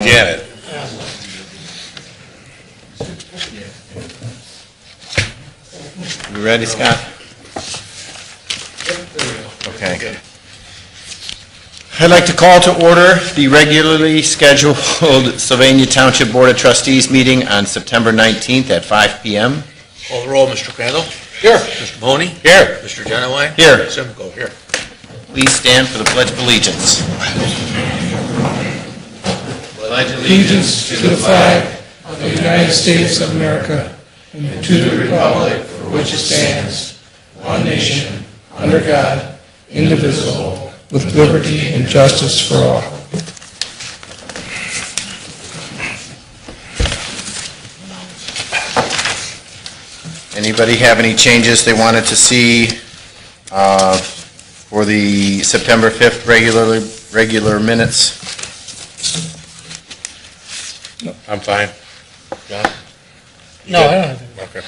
Janet. You ready, Scott? Okay. I'd like to call to order the regularly scheduled Sylvania Township Board of Trustees meeting on September 19th at 5 p.m. Call the roll, Mr. Crandall. Here. Mr. Mahoney. Here. Mr. Genowine. Here. Simcoe. Here. Please stand for the Pledge of Allegiance. Pledge allegiance to the flag of the United States of America and to the republic for which it stands, one nation, under God, indivisible, with liberty and justice for all. Anybody have any changes they wanted to see for the September 5th regular minutes? I'm fine. John? No, I don't have any. Okay.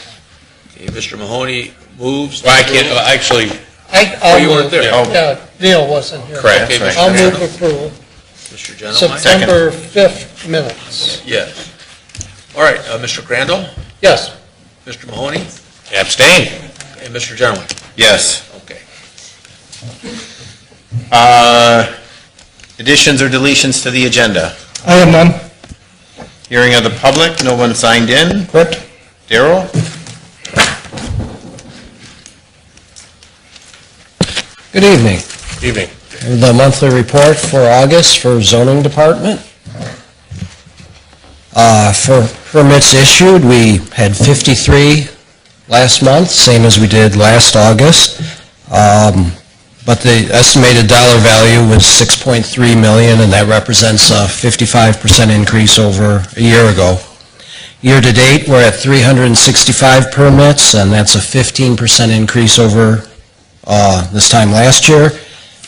Mr. Mahoney moves. Well, I can't, actually, You weren't there. Yeah, Neil wasn't here. correct. Okay, Right. Mr. I'll move Crandall. approval. Mr. Genowine. September 5th minutes. Yes. All right, Mr. Crandall, Yes. Mr. Mahoney, Abstain. and Mr. Genowine. Yes. Okay. Additions or deletions to the agenda? I have none. Hearing of the public, no one signed in. Correct. Darrell? Good evening. Evening. The monthly report for August for zoning department. For permits issued, we had 53 last month, same as we did last August. But the estimated dollar value was $6.3 million, and that represents a 55% increase over a year ago. Year to date, we're at 365 permits, and that's a 15% increase over this time last year,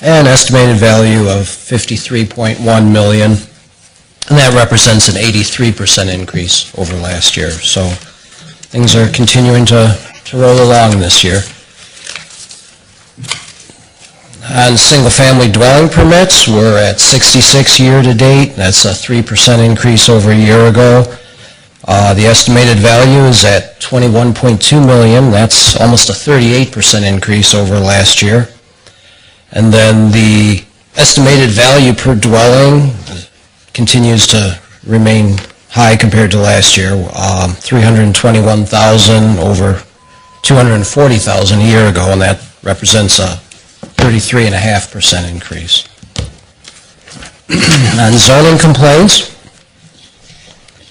and estimated value of $53.1 million, and that represents an 83% increase over last year. So things are continuing to roll along this year. On single-family dwelling permits, we're at 66 year-to-date. That's a 3% increase over a year ago. The estimated value is at $21.2 million. That's almost a 38% increase over last year. And then the estimated value per dwelling continues to remain high compared to last year, $321,000 over $240,000 a year ago, and that represents a 33.5% increase. On zoning complaints,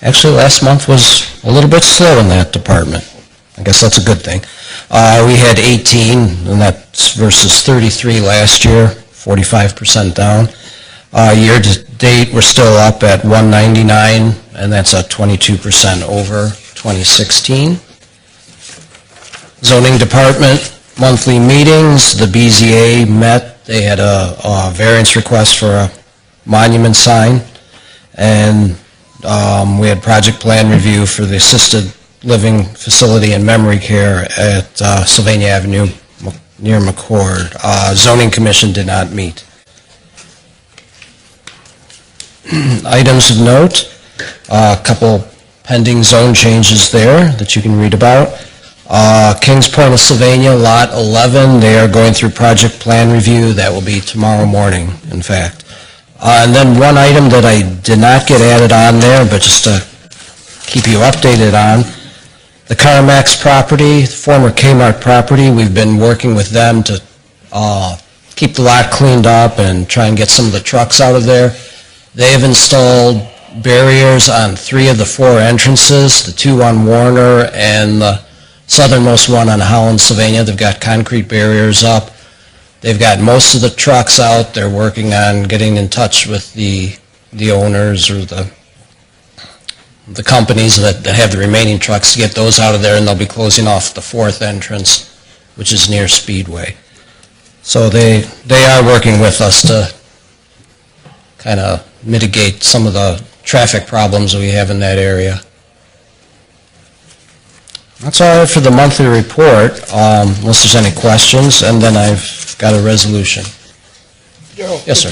actually last month was a little bit slow in that department. I guess that's a good thing. We had 18, and that's versus 33 last year, 45% down. Year to date, we're still up at 199, and that's a 22% over 2016. Zoning department monthly meetings, the BZA met. They had a variance request for a monument sign, and we had project plan review for the assisted living facility and memory care at Sylvania Avenue near McCord. Zoning commission did not meet. Items of note, a couple pending zone changes there that you can read about. Kings Point of Sylvania, Lot 11, they are going through project plan review. That will be tomorrow morning, in fact. And then one item that I did not get added on there, but just to keep you updated on, the CarMax property, former Kmart property, we've been working with them to keep the lot cleaned up and try and get some of the trucks out of there. They have installed barriers on 3 of the 4 entrances, the 2 on Warner and the southernmost one on Holland, Sylvania. They've got concrete barriers up. They've got most of the trucks out. They're working on getting in touch with the owners or the companies that have the remaining trucks to get those out of there, and they'll be closing off the 4th entrance, which is near Speedway. So they are working with us to kind of mitigate some of the traffic problems we have in that area. That's all right for the monthly report, unless there's any questions, and then I've got a resolution. Joe, Yes, sir.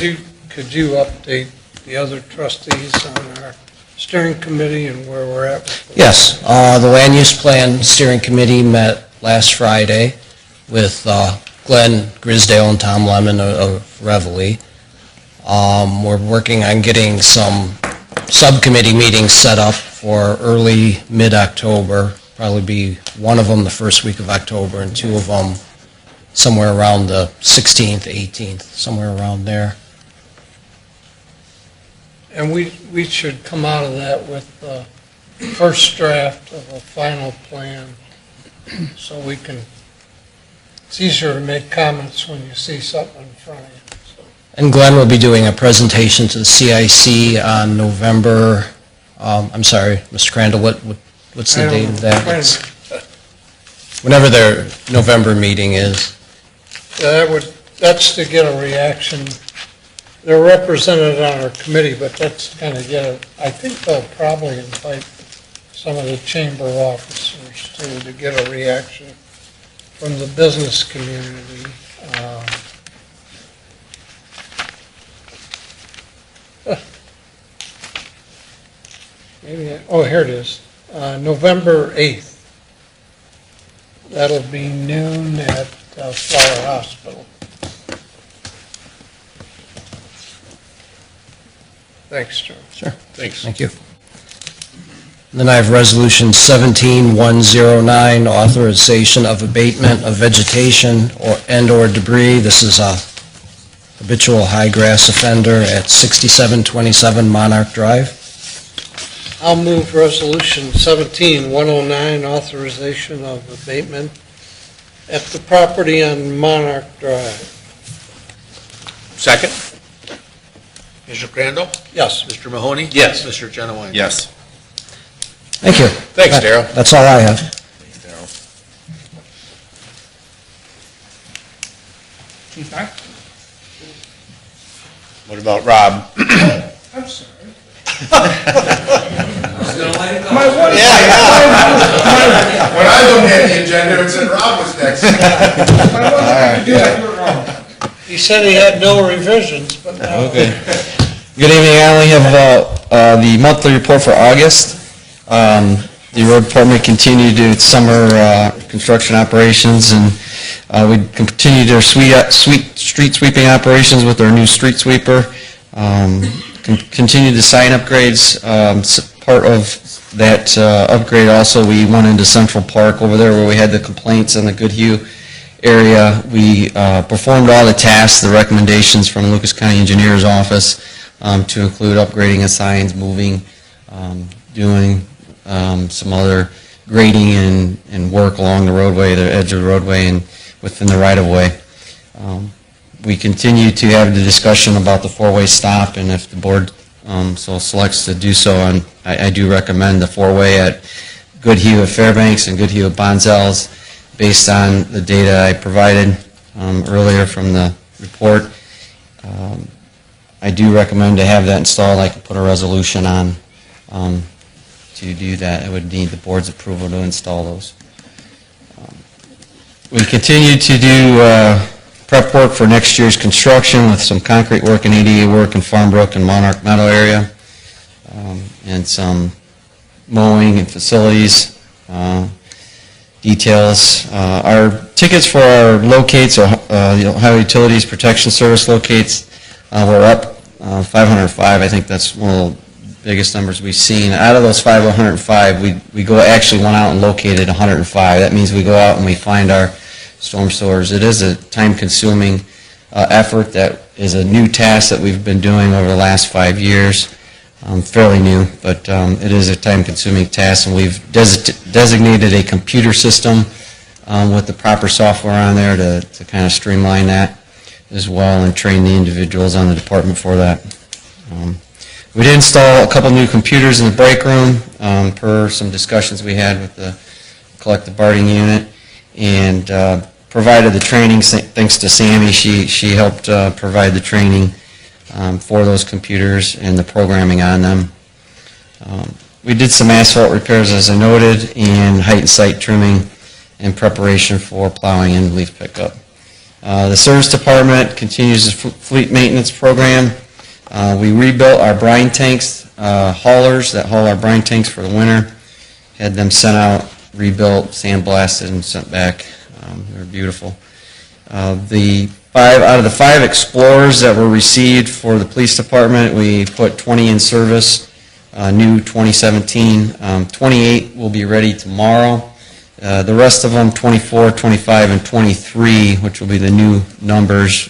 could you update the other trustees on our steering committee and where we're at? Yes, the Land Use Plan Steering Committee met last Friday with Glenn Grisdale and Tom Lemon of Reveille. We're working on getting some subcommittee meetings set up for early, mid-October. Probably be one of them the first week of October and two of them somewhere around the 16th, 18th, somewhere around there. And we should come out of that with the first draft of a final plan, so we can, it's easier to make comments when you see something in front of you. So, And Glenn will be doing a presentation to the CIC on November, I'm sorry, Mr. Crandall, what's the date of that? wait a minute. Whenever their November meeting is. That's to get a reaction. They're represented on our committee, but that's kind of I think they'll probably invite some of the chamber officers to get a reaction from the business community. Here it is, November 8th. That'll be noon at Flower Hospital. Thanks, John. Sure. Thanks. Thank you. Then I have Resolution 17109, authorization of abatement of vegetation and/or debris. This is a habitual high-grass offender at 6727 Monarch Drive. I'll move Resolution 17109, authorization of abatement at the property on Monarch Drive. Second. Mr. Crandall? Yes. Mr. Mahoney? Yes. Mr. Genowine? Yes. Thank you. Thanks, Darrell. That's all I have. What about Rob? I'm sorry. When I looked at the agenda, it said Rob was next. He said he had no revisions, but now. Okay. Good evening. I only have the monthly report for August. The road department continued its summer construction operations, and we continued our street sweeping operations with our new street sweeper. Continued the sign upgrades. Part of that upgrade also, we went into Central Park over there where we had the complaints in the Goodhue area. We performed all the tasks, the recommendations from Lucas County Engineer's Office to include upgrading of signs, moving, doing some other grading and work along the roadway, the edge of the roadway and within the right-of-way. We continue to have the discussion about the four-way stop, and if the board so selects to do so, and I do recommend the four-way at Goodhue at Fairbanks and Goodhue at Bonzel's based on the data I provided earlier from the report. I do recommend to have that installed. I can put a resolution on to do that. I would need the board's approval to install those. We continue to do prep work for next year's construction with some concrete work and ADA work in Farmbrook and Monarch Meadow area, and some mowing and facilities details. Our tickets for our locates, the Ohio Utilities Protection Service locates, were up 505. I think that's one of the biggest numbers we've seen. Out of those 505, we actually went out and located 105. That means we go out and we find our storm sewers. It is a time-consuming effort. That is a new task that we've been doing over the last 5 years. Fairly new, but it is a time-consuming task, and we've designated a computer system with the proper software on there to kind of streamline that as well and train the individuals on the department for that. We did install a couple new computers in the break room per some discussions we had with the collective bargaining unit, and provided the training thanks to Sammy. She helped provide the training for those computers and the programming on them. We did some asphalt repairs, as I noted, and height and site trimming in preparation for plowing and leaf pickup. The service department continues the fleet maintenance program. We rebuilt our brine tanks, haulers that haul our brine tanks for the winter. Had them sent out, rebuilt, sandblasted, and sent back. They're beautiful. Out of the 5 Explorers that were received for the police department, we put 20 in service, new 2017. 28 will be ready tomorrow. The rest of them, 24, 25, and 23, which will be the new numbers,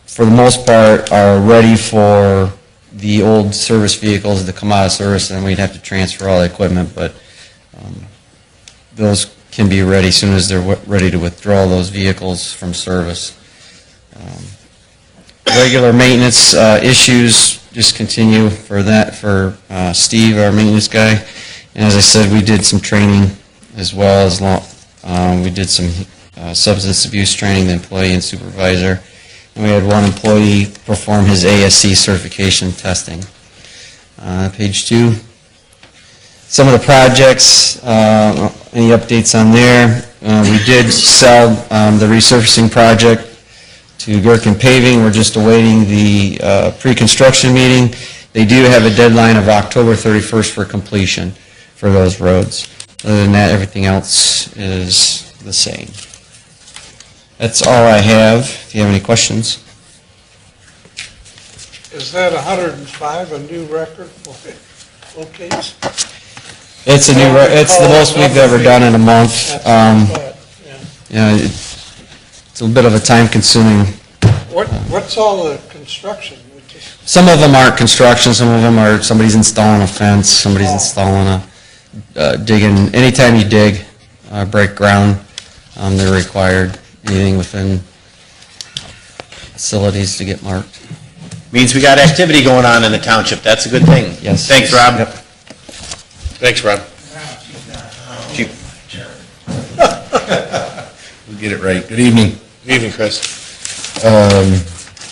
for the most part, are ready for the old service vehicles to come out of service, and we'd have to transfer all the equipment, but those can be ready as soon as they're ready to withdraw those vehicles from service. Regular maintenance issues just continue for Steve, our maintenance guy. And as I said, we did some training as well as we did some substance abuse training, the employee and supervisor. And we had one employee perform his ASC certification testing. Page 2. Some of the projects, any updates on there? We did sell the resurfacing project to Gherkin Paving. We're just awaiting the pre-construction meeting. They do have a deadline of October 31st for completion for those roads. Other than that, everything else is the same. That's all I have. If you have any questions. Is that 105 a new record for locates? It's it's the most we've ever done in a month. It's a bit of a time-consuming. What's all the construction? Some of them aren't construction. Some of them are somebody's installing a fence. Somebody's installing digging. Anytime you dig, break ground, they're required. Anything within facilities to get marked. Means we got activity going on in the township. That's a good thing. Yes. Thanks, Rob. Yep. Thanks, Rob. Chief. We'll get it right. Good evening. Good evening, Chris.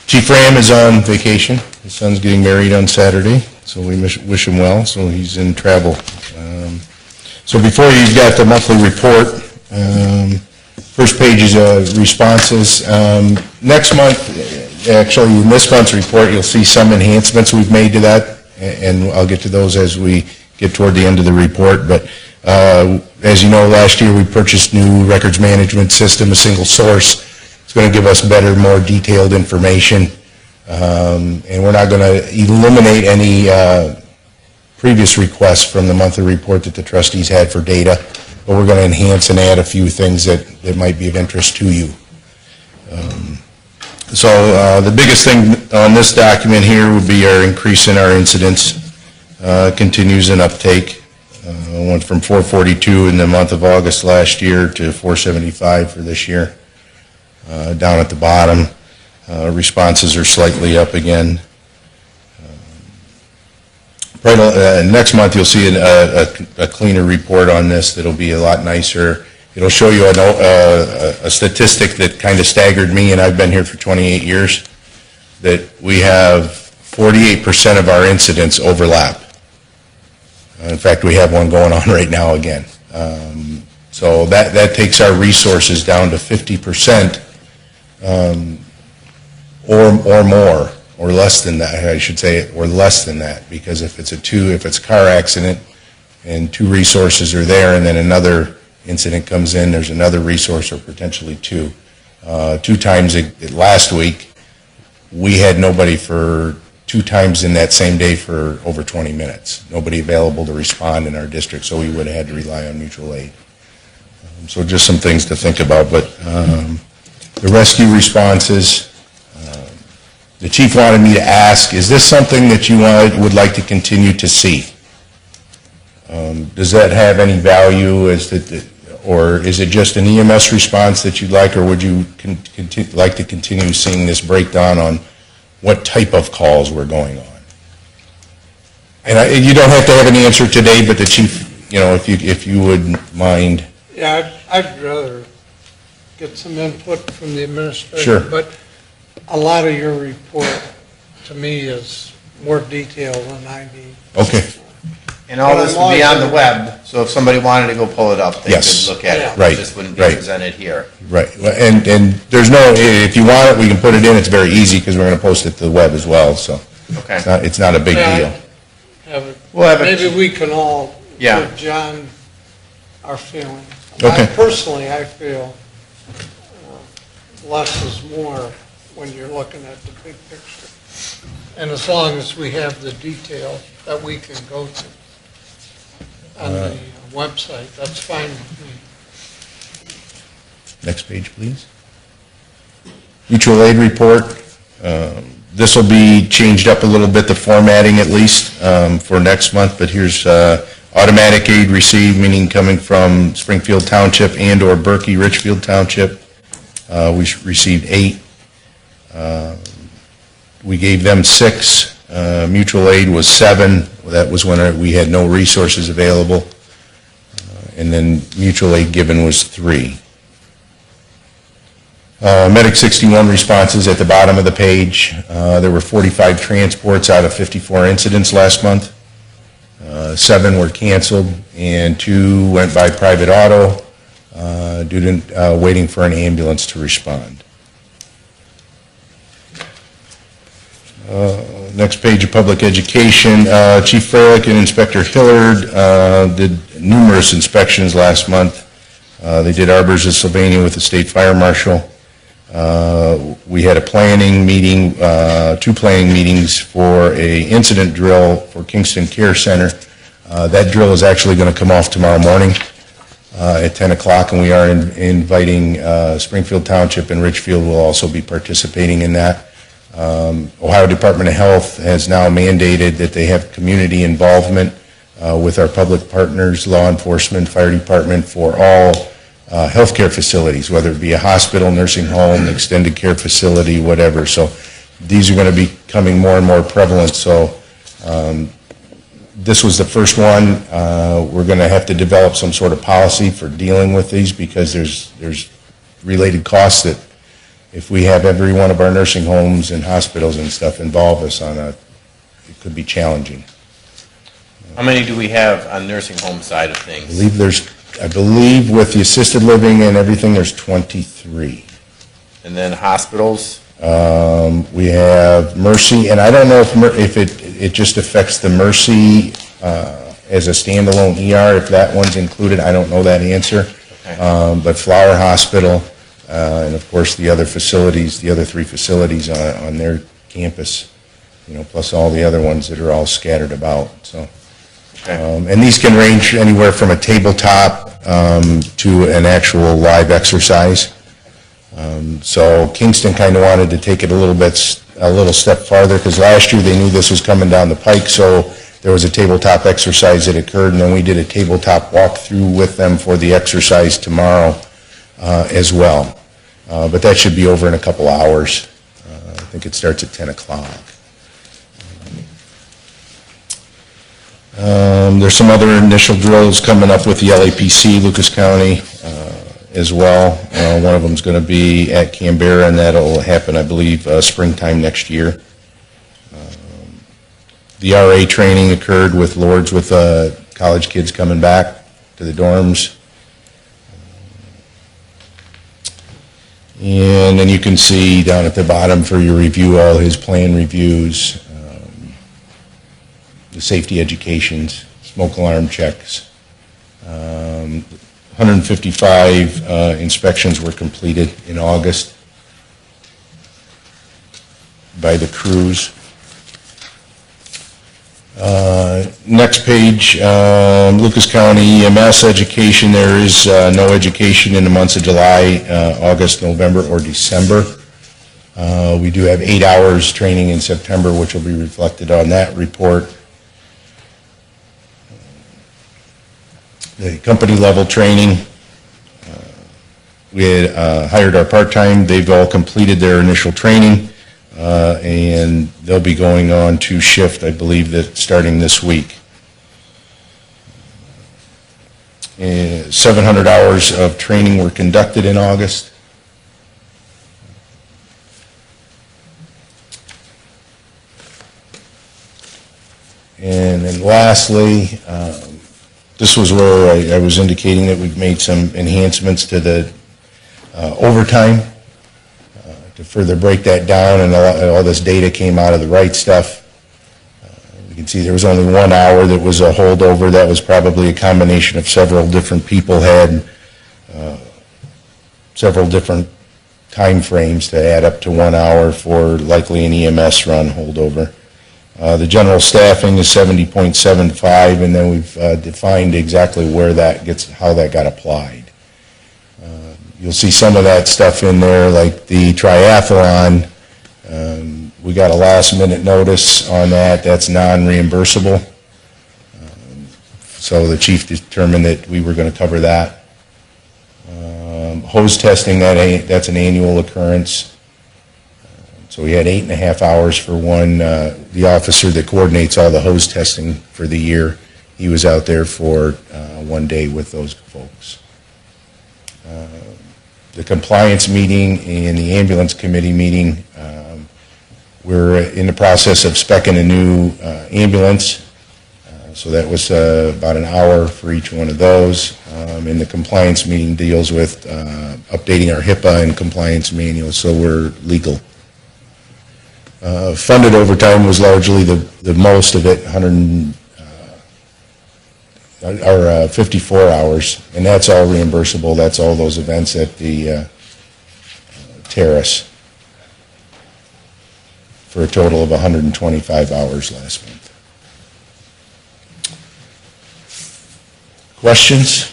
Chief Ram is on vacation. His son's getting married on Saturday, so we wish him well, so he's in travel. So before you've got the monthly report, first page is responses. Next month, actually in this month's report, you'll see some enhancements we've made to that, and I'll get to those as we get toward the end of the report. But as you know, last year we purchased new records management system, a single source. It's going to give us better, more detailed information, and we're not going to eliminate any previous requests from the monthly report that the trustees had for data, but we're going to enhance and add a few things that might be of interest to you. So the biggest thing on this document here would be our increase in our incidents. Continues in uptake. Went from 442 in the month of August last year to 475 for this year. Down at the bottom, responses are slightly up again. Next month you'll see a cleaner report on this that'll be a lot nicer. It'll show you a statistic that kind of staggered me, and I've been here for 28 years, that we have 48% of our incidents overlap. In fact, we have one going on right now again. So that takes our resources down to 50% or more, or less than that, I should say, or less than that, because if it's a car accident and 2 resources are there and then another incident comes in, there's another resource or potentially 2. 2 times last week, we had nobody for 2 times in that same day for over 20 minutes. Nobody available to respond in our district, so we would have had to rely on mutual aid. So just some things to think about, but the rescue responses, the chief wanted me to ask, is this something that you would like to continue to see? Does that have any value, or is it just an EMS response that you'd like, or would you like to continue seeing this breakdown on what type of calls were going on? And you don't have to have an answer today, but the chief, if you would mind. Yeah, I'd rather get some input from the administration. Sure. But a lot of your report, to me, is more detailed than I need. Okay. And all this will be on the web, so So if somebody wanted to go pull it up, they Yes. could look at it. Right, It just wouldn't be right. presented here. Right, and there's no, if you want it, we can put it in, it's very easy, because we're going to post it to the web as well, so Okay. it's not a big Yeah. deal. Have it- We'll have Maybe it, we can all Yeah. give John our feeling. Okay. Personally, I feel less is more when you're looking at the big picture. And as long as we have the detail that we can go to on the website, that's fine with me. Next page, please. Mutual aid report. This will be changed up a little bit, the formatting at least, for next month, but here's automatic aid received, meaning coming from Springfield Township and/or Berkey Richfield Township. We received 8. We gave them 6. Mutual aid was 7. That was when we had no resources available. And then mutual aid given was 3. Medic 61 responses at the bottom of the page. There were 45 transports out of 54 incidents last month. 7 were canceled, and 2 went by private auto due to waiting for an ambulance to respond. Next page of public education. Chief Freilich and Inspector Hillard did numerous inspections last month. They did arbors of Sylvania with the State Fire Marshal. We had a planning meeting, 2 planning meetings for a incident drill for Kingston Care Center. That drill is actually going to come off tomorrow morning at 10 o'clock, and we are inviting Springfield Township and Richfield will also be participating in that. Ohio Department of Health has now mandated that they have community involvement with our public partners, law enforcement, fire department, for all healthcare facilities, whether it be a hospital, nursing home, extended care facility, whatever. So these are going to be becoming more and more prevalent. So this was the first one. We're going to have to develop some sort of policy for dealing with these, because there's related costs that if we have every one of our nursing homes and hospitals and stuff involve us on it could be challenging. how many do we have on nursing home side of things? I believe with the assisted living and everything, there's 23. And then hospitals? We have Mercy, and I don't know if it just affects the Mercy as a standalone ER, if that one's included, I don't know that answer. Okay. But Flower Hospital, and of course the other facilities, the other 3 facilities on their campus, plus all the other ones that are all scattered about, so. Okay. And these can range anywhere from a tabletop to an actual live exercise. So Kingston kind of wanted to take it a little step farther, because last year they knew this was coming down the pike, so there was a tabletop exercise that occurred, and then we did a tabletop walkthrough with them for the exercise tomorrow as well. But that should be over in a couple hours. I think it starts at 10 o'clock. There's some other initial drills coming up with the LAPC, Lucas County, as well. One of them's going to be at Canberra, and that'll happen, I believe, springtime next year. The RA training occurred with Lords, with college kids coming back to the dorms. And then you can see down at the bottom for your review all his plan reviews, the safety educations, smoke alarm checks. 155 inspections were completed in August by the crews. Next page, Lucas County EMS education. There is no education in the months of July, August, November, or December. We do have 8 hours training in September, which will be reflected on that report. The company level training, we had hired our part-time. They've all completed their initial training, and they'll be going on to shift, I believe, that starting this week. 700 hours of training were conducted in August. And then lastly, This was where I was indicating that we've made some enhancements to the overtime to further break that down, and all this data came out of the right stuff. You can see there was only 1 hour that was a holdover. That was probably a combination of several different people had several different time frames to add up to 1 hour for likely an EMS run holdover. The general staffing is 70.75, and then we've defined exactly where that gets, how that got applied. You'll see some of that stuff in there, like the triathlon. We got a last-minute notice on that. That's non-reimbursable. So the chief determined that we were going to cover that. Hose testing, that's an annual occurrence. So we had 8.5 hours for one. The officer that coordinates all the hose testing for the year, he was out there for 1 day with those folks. The compliance meeting and the ambulance committee meeting, we're in the process of speccing a new ambulance. So that was about an hour for each one of those. And the compliance meeting deals with updating our HIPAA and compliance manuals, so we're legal. Funded overtime was largely the most of it, 54 hours, and that's all reimbursable. That's all those events at the terrace, for a total of 125 hours last month. Questions?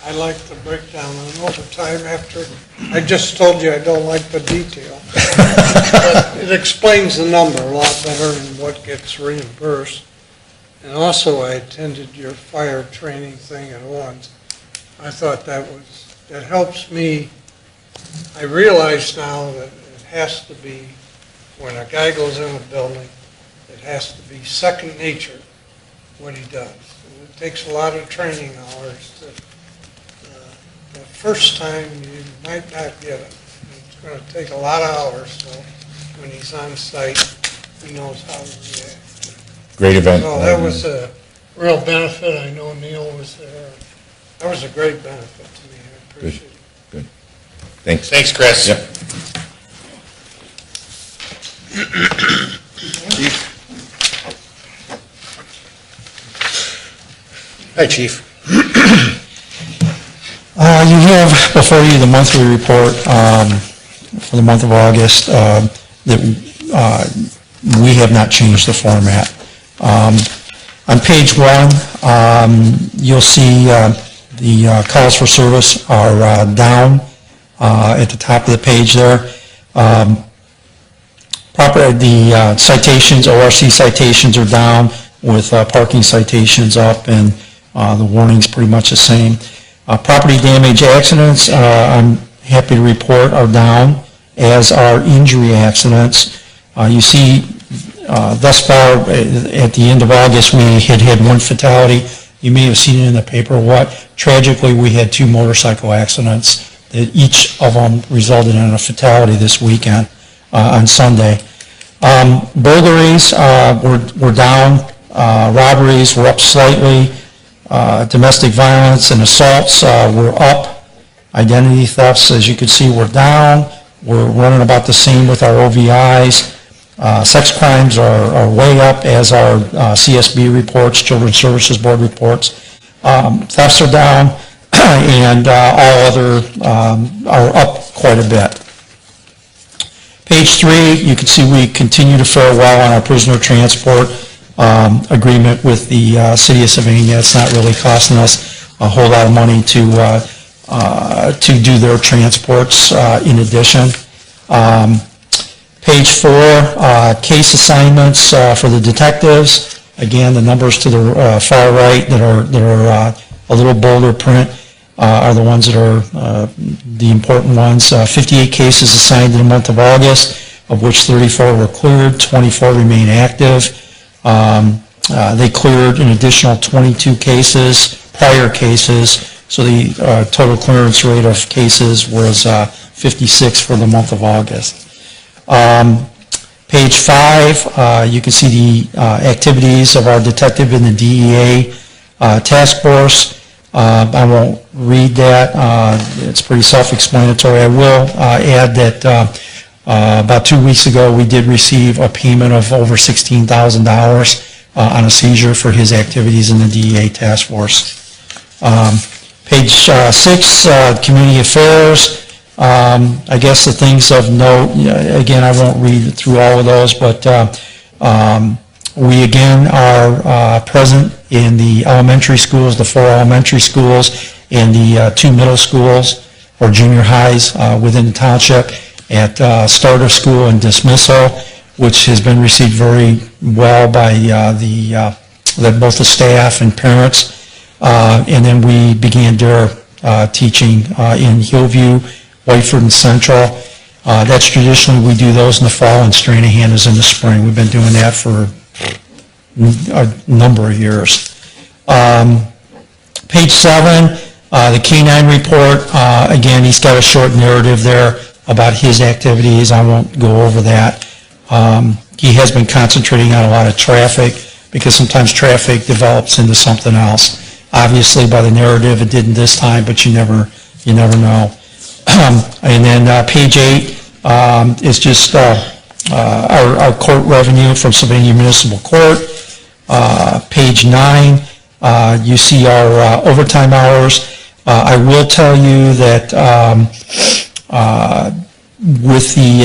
I like the breakdown on overtime after, I just told you I don't like the detail. But it explains the number a lot better than what gets reimbursed. And also, I attended your fire training thing at once. I thought that helps me. I realize now that it has to be, when a guy goes in a building, it has to be second nature what he does. And it takes a lot of training hours. The first time you might not get it. It's going to take a lot of hours, so when he's on site, he knows how to react. Great event. So that was a real benefit. I know Neil was there. That was a great benefit to me. I appreciate it. Good. Thanks. Thanks, Chris. Yep. Hi, Chief. You have before you the monthly report for the month of August that we have not changed the format. On page 1, you'll see the calls for service are down at the top of the page there. The citations, ORC citations are down with parking citations up, and the warning's pretty much the same. Property damage accidents, I'm happy to report, are down, as are injury accidents. You see, thus far, at the end of August, we had one fatality. You may have seen it in the paper. Tragically, we had 2 motorcycle accidents that each of them resulted in a fatality this weekend on Sunday. Burglaries were down. Robberies were up slightly. Domestic violence and assaults were up. Identity thefts, as you can see, were down. We're running about the same with our OVIs. Sex crimes are way up, as are CSB reports, Children's Services Board reports. Thefts are down, and all other are up quite a bit. Page 3, you can see we continue to fare well on our prisoner transport agreement with the City of Sylvania. It's not really costing us a whole lot of money to do their transports in addition. Page 4, case assignments for the detectives. Again, the numbers to the far right that are a little bolder print are the ones that are the important ones. 58 cases assigned in the month of August, of which 34 were cleared, 24 remain active. They cleared an additional 22 cases, prior cases, so the total clearance rate of cases was 56 for the month of August. Page 5, you can see the activities of our detective in the DEA task force. I won't read that. It's pretty self-explanatory. I will add that about 2 weeks ago, we did receive a payment of over $16,000 on a seizure for his activities in the DEA task force. Page 6, Community Affairs. I guess the things of note, again, I won't read through all of those, but we again are present in the elementary schools, the 4 elementary schools, and the 2 middle schools or junior highs within the township at start of school and dismissal, which has been received very well by both the staff and parents. And then we began their teaching in Hillview, Whiteford, and Central. That's traditionally, we do those in the fall, and Stranahan is in the spring. We've been doing that for a number of years. Page 7, the K-9 report. Again, he's got a short narrative there about his activities. I won't go over that. He has been concentrating on a lot of traffic, because sometimes traffic develops into something else. Obviously, by the narrative, it didn't this time, but you never know. And then page 8 is just our court revenue from Sylvania Municipal Court. Page 9, you see our overtime hours. I will tell you that with the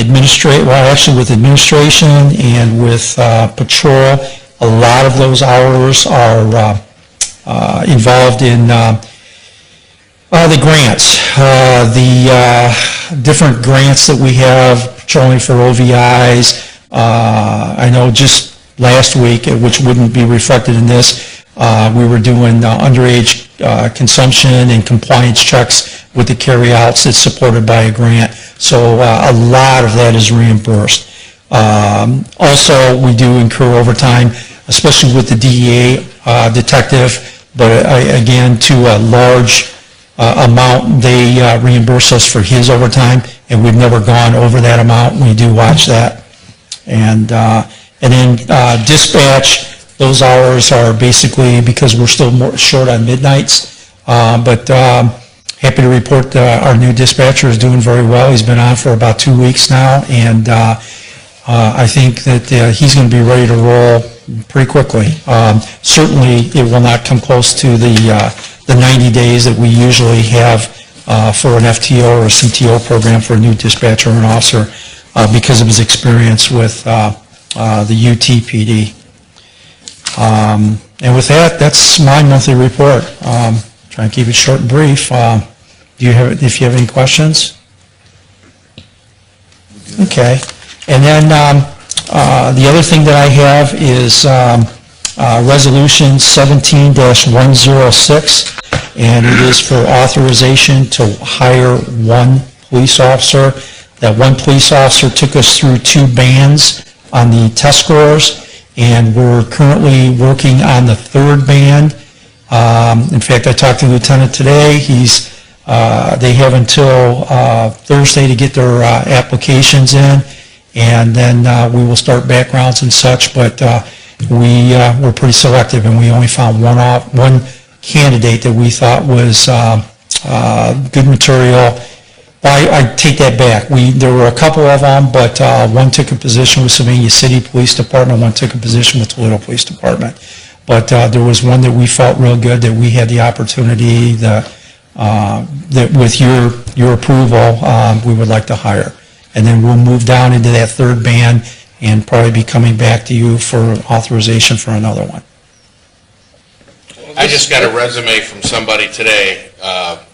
with administration and with patrol, a lot of those hours are involved in the grants, the different grants that we have, patrolling for OVIs. I know just last week, which wouldn't be reflected in this, we were doing underage consumption and compliance checks with the carryouts that's supported by a grant. So a lot of that is reimbursed. Also, we do incur overtime, especially with the DEA detective, but again, to a large amount, they reimburse us for his overtime, and we've never gone over that amount. We do watch that. And then dispatch, those hours are basically because we're still more short on midnights, but happy to report our new dispatcher is doing very well. He's been on for about 2 weeks now, and I think that he's going to be ready to roll pretty quickly. Certainly, it will not come close to the 90 days that we usually have for an FTO or a CTO program for a new dispatcher or an officer because of his experience with the UTPD. And with that, that's my monthly report. Try and keep it short and brief. If you have any questions? Okay. And then the other thing that I have is Resolution 17-106, and it is for authorization to hire 1 police officer. That 1 police officer took us through 2 bands on the test scores, and we're currently working on the 3rd band. In fact, I talked to the lieutenant today. They have until Thursday to get their applications in, and then we will start backgrounds and such, but we're pretty selective, and we only found one candidate that we thought was good material. I take that back. There were a couple of them, but one took a position with Sylvania City Police Department, one took a position with Toledo Police Department. But there was one that we felt real good that we had the opportunity that with your approval, we would like to hire. And then we'll move down into that 3rd band and probably be coming back to you for authorization for another one. I just got a resume from somebody today that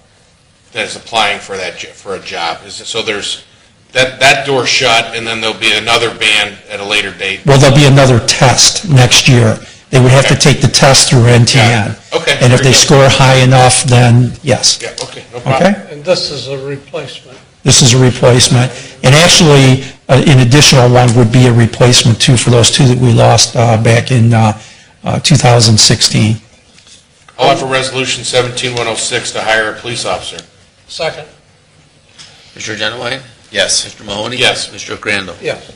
is applying for a job. So there's that door shut, and then there'll be another band at a later date? Well, there'll be another test next year. They would have to take the test through NTN. Yeah. Okay. And if they score high enough, then yes. Yeah, okay, no problem. Okay? And this is a replacement. This is a replacement. And actually, an additional one would be a replacement, too, for those 2 that we lost back in 2016. I'll offer Resolution 17-106 to hire a police officer. Second. Mr. Genowine? Yes. Mr. Mahoney? Yes. Mr. Crandall? Yes.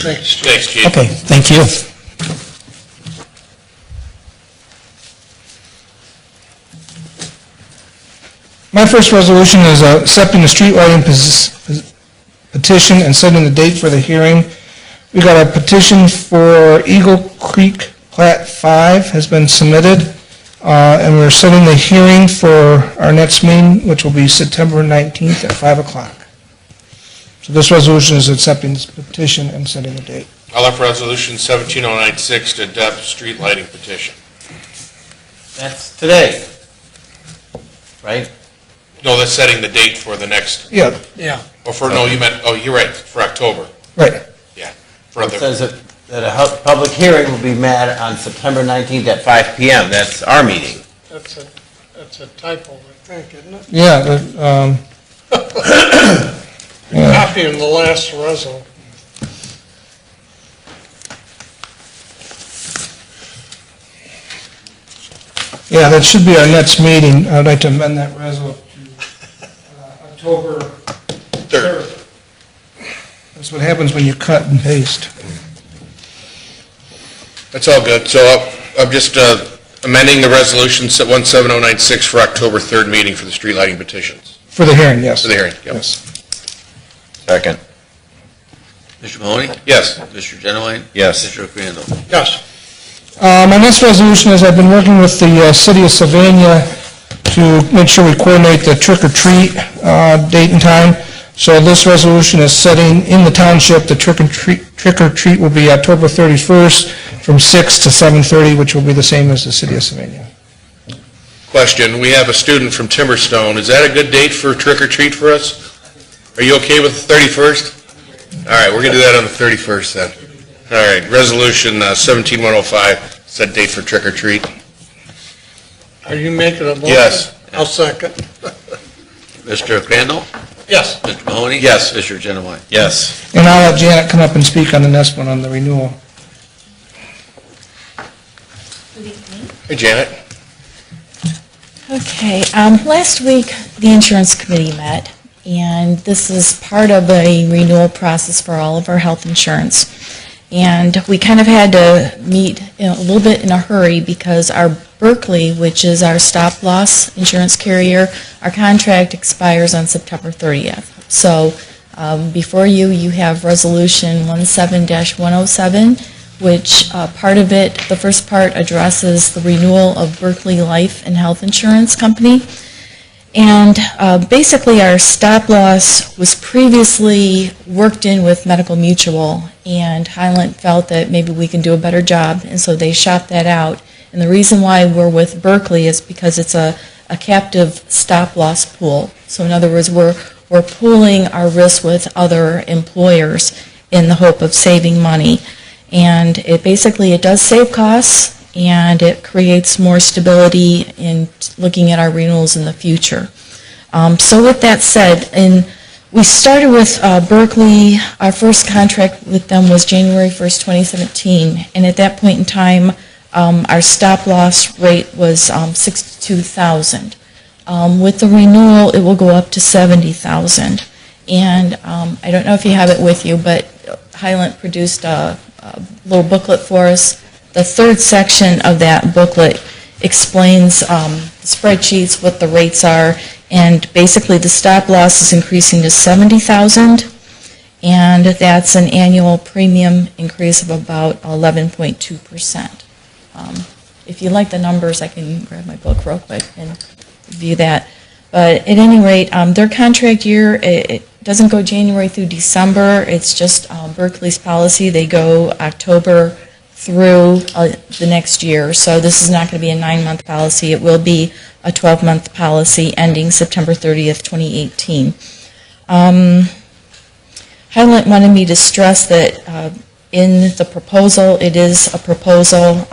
Thanks, Chief. Thanks, Chief. Okay, thank you. My first resolution is accepting the street lighting petition and setting the date for the hearing. We got a petition for Eagle Creek Plat 5 has been submitted, and we're setting the hearing for our next meeting, which will be September 19th at 5 o'clock. So this resolution is accepting this petition and setting the date. I'll offer Resolution 17096 to adopt the street lighting petition. That's today, right? No, that's setting the date for the next, Yeah, or for, no, you meant, oh, you're right, for October. right. Yeah. For It the, says that a public hearing will be met on September 19th at 5 PM. That's our meeting. That's a typo, I think, isn't it? Yeah, yeah. Copying the last resolution. Yeah, that should be our next meeting. I'd like to amend that resolution to October 3rd. That's what happens when you cut and paste. that's all good. So I'm just amending the resolution 17096 for October 3rd meeting for the street lighting petitions. For the hearing, yes. For the hearing, yep. Yes. Second. Mr. Mahoney? Yes. Mr. Genowine? Yes. Mr. Crandall? Yes. My next resolution is I've been working with the city of Sylvania to make sure we coordinate the trick-or-treat date and time. So this resolution is setting in the township, the trick-or-treat will be October 31st from 6 to 7:30, which will be the same as the city of Sylvania. Question, we have a student from Timberstone. Is that a good date for trick-or-treat for us? Are you okay with the 31st? All right, we're going to do that on the 31st then. All right, Resolution 17105, set date for trick-or-treat. Are you making a motion? Yes. I'll second. Mr. Crandall? Yes. Mr. Mahoney? Yes. Mr. Genowine? Yes. And I'll let Janet come up and speak on the next one on the renewal. Good evening. Hey, Janet. Okay, last week, the insurance committee met, and this is part of a renewal process for all of our health insurance. And we kind of had to meet a little bit in a hurry because our Berkeley, which is our stop-loss insurance carrier, our contract expires on September 30th. So before you, you have Resolution 17-107, which part of it, the first part addresses the renewal of Berkeley Life and Health Insurance Company. And basically our stop loss was previously worked in with Medical Mutual, and Highland felt that maybe we can do a better job, and so they shopped that out. And the reason why we're with Berkeley is because it's a captive stop loss pool. So in other words, we're pooling our risk with other employers in the hope of saving money. And it basically, it does save costs, and it creates more stability in looking at our renewals in the future. So with that said, we started with Berkeley. Our first contract with them was January 1st, 2017, and at that point in time, our stop loss rate was $62,000. With the renewal, it will go up to $70,000. And I don't know if you have it with you, but Highland produced a little booklet for us. The third section of that booklet explains spreadsheets, what the rates are, and basically the stop loss is increasing to $70,000, and that's an annual premium increase of about 11.2%. If you like the numbers, I can grab my book real quick and view that. But at any rate, their contract year, it doesn't go January through December. It's just Berkeley's policy. They go October through the next year. So this is not going to be a 9-month policy. It will be a 12-month policy ending September 30th, 2018. Highland wanted me to stress that in the proposal, it is a proposal.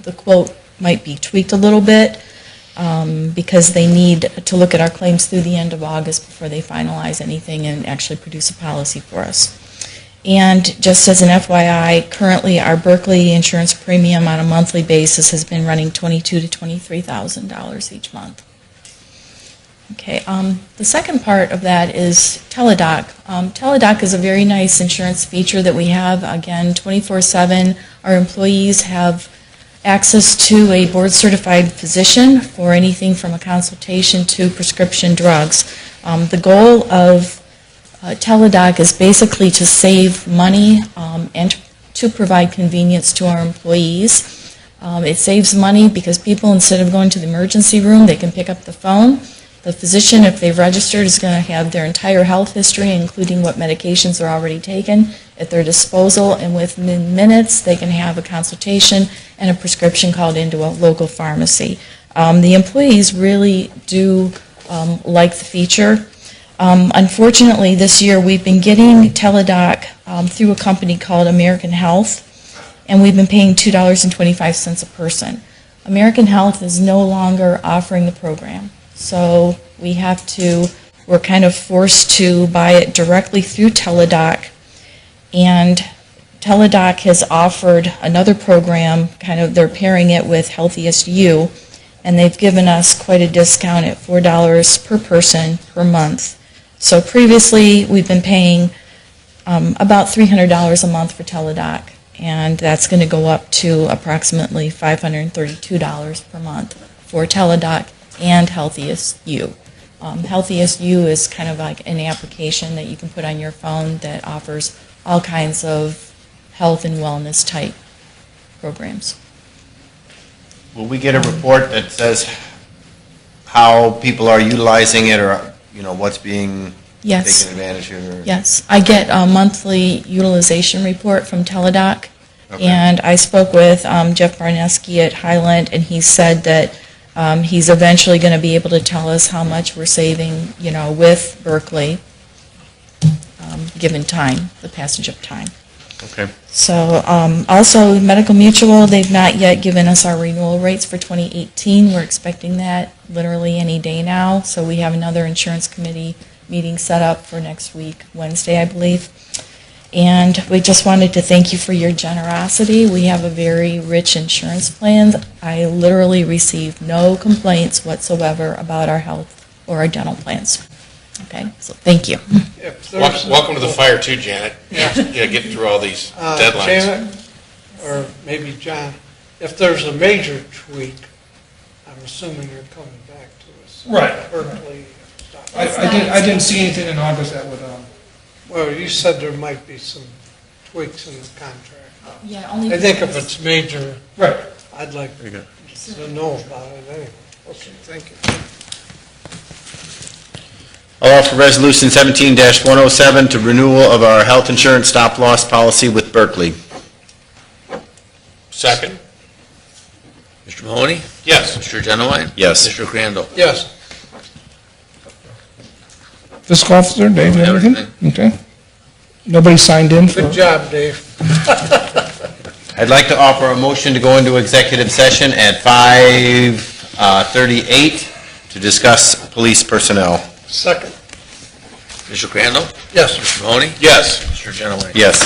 The quote might be tweaked a little bit because they need to look at our claims through the end of August before they finalize anything and actually produce a policy for us. And just as an FYI, currently our Berkeley insurance premium on a monthly basis has been running $22,000 to $23,000 each month. Okay, the second part of that is Teledoc. Teledoc is a very nice insurance feature that we have, again, 24/7. Our employees have access to a board-certified physician for anything from a consultation to prescription drugs. The goal of Teladoc is basically to save money and to provide convenience to our employees. It saves money because people, instead of going to the emergency room, they can pick up the phone. The physician, if they've registered, is going to have their entire health history, including what medications are already taken, at their disposal, and within minutes, they can have a consultation and a prescription called into a local pharmacy. The employees really do like the feature. Unfortunately, this year, we've been getting Teladoc through a company called American Health, and we've been paying $2.25 a person. American Health is no longer offering the program. So we're kind of forced to buy it directly through Teladoc. And Teladoc has offered another program, they're pairing it with Healthiest You, and they've given us quite a discount at $4 per person per month. So previously, we've been paying about $300 a month for Teladoc, and that's going to go up to approximately $532 per month for Teladoc and Healthiest You. Healthiest You is kind of like an application that you can put on your phone that offers all kinds of health and wellness type programs. Will we get a report that says how people are utilizing it, or, what's being Yes. taken advantage of? Yes, I get a monthly utilization report from Teladoc, Okay. and I spoke with Jeff Barneski at Highland, and he said that he's eventually going to be able to tell us how much we're saving, with Berkeley, given time, the passage of time. Okay. So also, Medical Mutual, they've not yet given us our renewal rates for 2018. We're expecting that literally any day now. So we have another insurance committee meeting set up for next week, Wednesday, I believe. And we just wanted to thank you for your generosity. We have a very rich insurance plan. I literally received no complaints whatsoever about our health or our dental plans. Okay, so thank you. Welcome to the fire too, Janet. Yeah, getting through all these deadlines. Janet, or maybe John, if there's a major tweak, I'm assuming you're coming back to us. Right. Berkeley. I didn't see anything in August that would, Well, you said there might be some tweaks in the contract. Yeah, only I think if it's major, right. I'd like to know about it anyway. Okay, thank you. I'll offer Resolution 17-107 to renewal of our health insurance stop-loss policy with Berkeley. Second? Mr. Mahoney? Yes. Mr. Genowine? Yes. Mr. Crandall? Yes. Fiscal officer, Dave, everything? Okay. Nobody signed in for? Good job, Dave. I'd like to offer a motion to go into executive session at 5:38 to discuss police personnel. Second. Mr. Crandall? Yes. Mr. Mahoney? Yes. Mr. Genowine? Yes.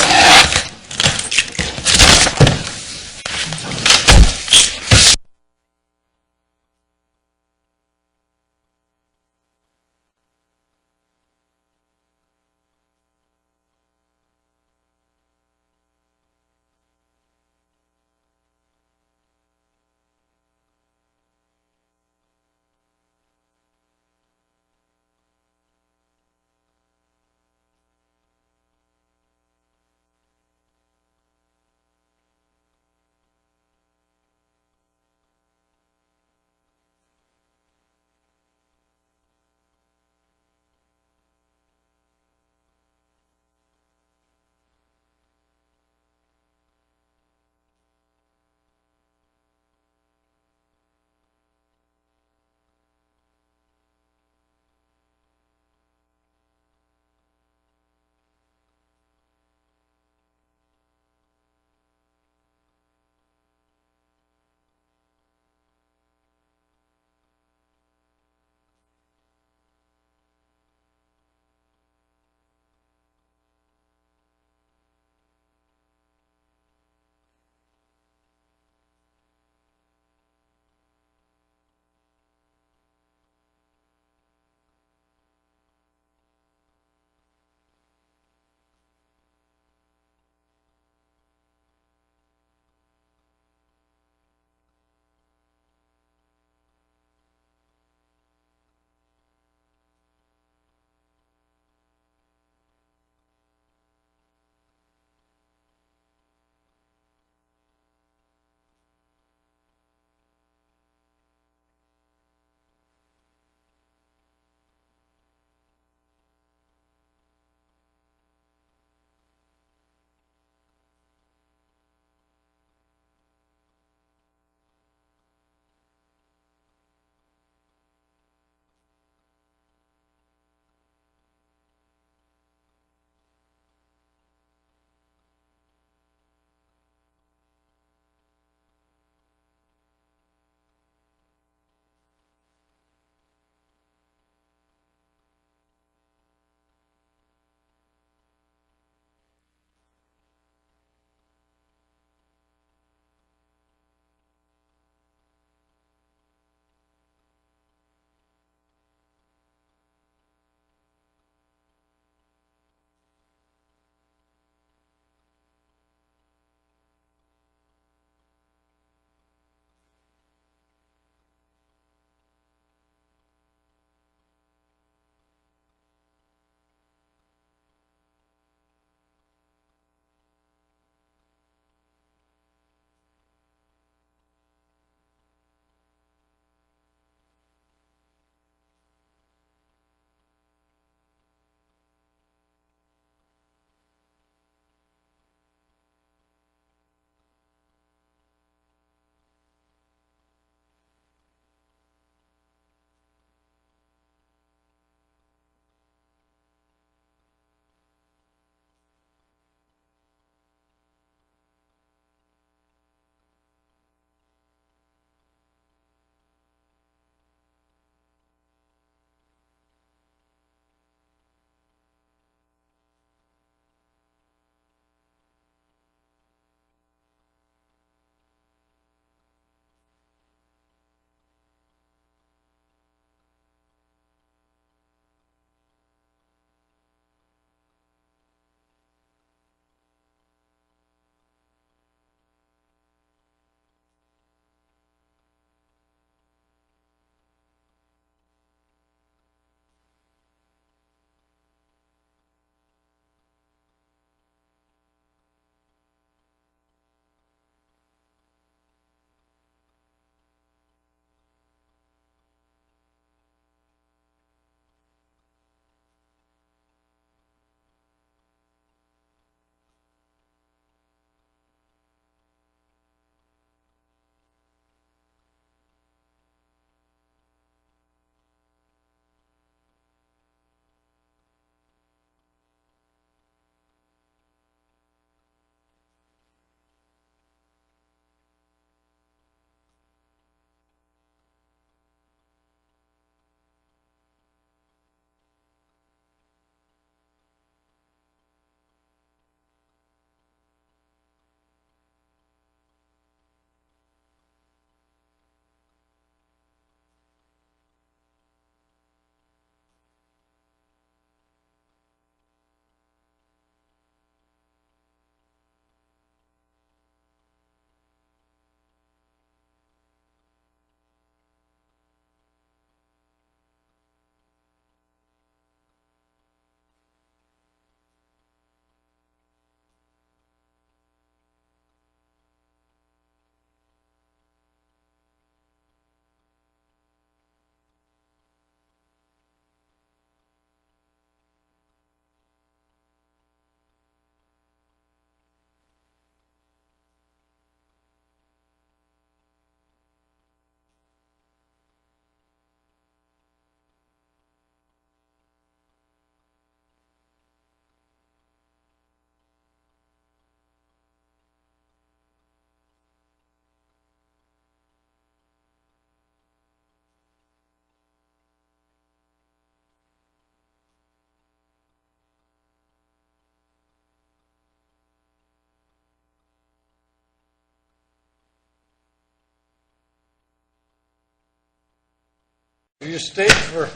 You stayed for,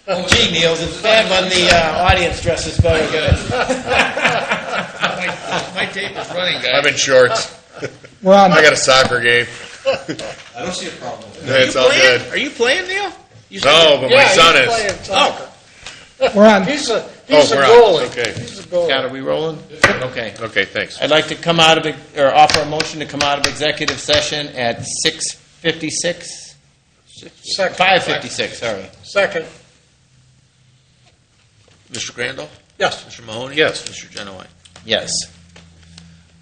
Oh, gee, Neil, it's bad when the audience dresses better than My tape is running, guys. I'm in shorts. We're on, I got a soccer game. I don't see a problem with It's all good. Are you playing, Neil? You said No, but my yeah, son he's is. playing soccer. we're on, He's a Oh, we're on. goalie. Okay. He's a goalie. Scott, are we rolling? Okay. Okay, thanks. I'd like to come out of, or offer a motion to come out of executive session at 6:56? Second. 5:56, sorry. Second. Mr. Crandall? Yes. Mr. Mahoney? Yes. Mr. Genowine? Yes.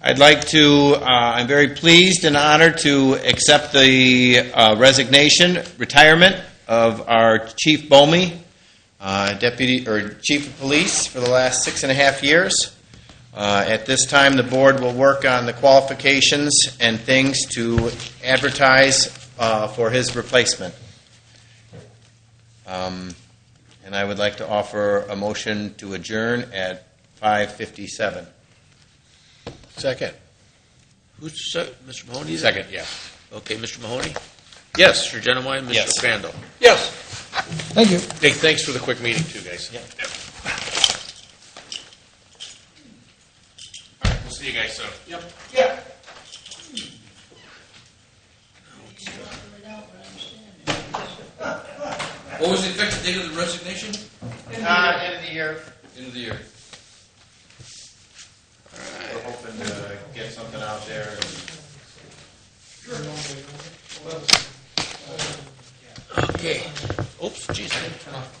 I'd like to, I'm very pleased and honored to accept the resignation, retirement of our Chief Bomey, Deputy, or Chief of Police for the last 6.5 years. At this time, the board will work on the qualifications and things to advertise for his replacement. And I would like to offer a motion to adjourn at 5:57. Second. Who's, Mr. Mahoney? Second, yeah. Okay, Mr. Mahoney? Yes. Mr. Genowine? Mr. Yes. Crandall? Yes. thank you. Hey, thanks for the quick meeting too, guys. Yep. All right, we'll see you guys soon. Yeah. What was the effective date of the resignation? End of the year. End of the year. We're hoping to get something out there. Okay. Oops, geez, I didn't turn off.